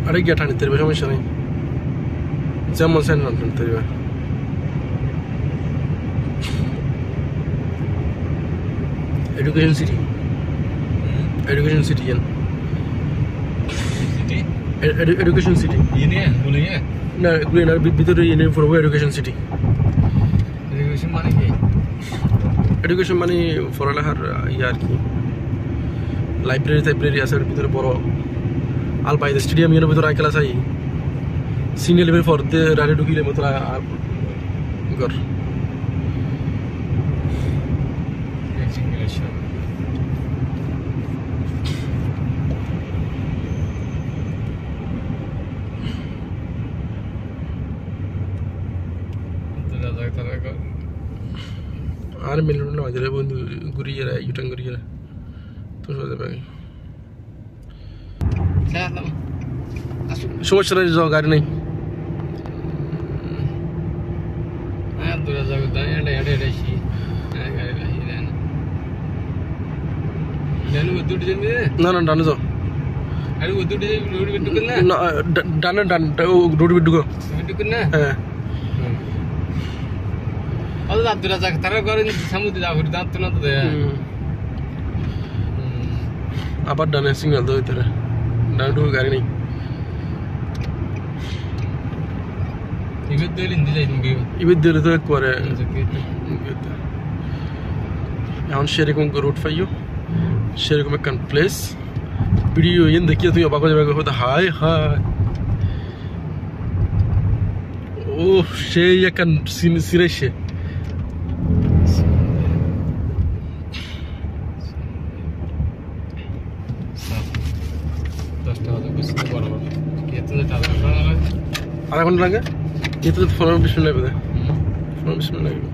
আরে গিয়ে টানিতে পারবে, সমস্যা নেই, যেমন সেন টানতে পারবে। Education city, education city education city না, এগুলো ভিতরে ইউনিয়ন পড়বো এডুকেশন সিটি। এডুকেশন মানে পড়ালেখার ইয়ে আর কি, লাইব্রেরি টাইব্রেরি আছে ভিতরে বড় আলপাইদে স্টেডিয়াম এর ভিতরে আইকেলা চাই সিঙ্গেল লেভেল ফর দে রারে ঢুকিলে মতো আর ঘর আর মিলন না যারা বন্ধু ঘুরিয়ে ইউটার্ন করিয়ে তো সোজা পাই সমস্যা নেই, যাও গাড়ি নেই। না না ডানে যাও, ডানে ডান রোড ঢুকো। হ্যাঁ আবার ডানে সিগন্যাল দাও, ভিতরে ডানে ঢুকো, গাড়ি নেই। ইবেদ দিলে তো একবারে এখন সেরকম রোড পাইও, সেরকম একখান প্লেস ভিডিও ইন দেখিয়ে তুমি অবাক হয়ে যাবে, হয়তো হাই হাই ও সেই একখান সিনে সে আধা ঘন্টা লাগে, এতে তো 15-20 মিনিট লাগবে, 15-20 মিনিট লাগবে।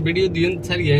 ভিডিও দিয়ে ছাড়িয়ে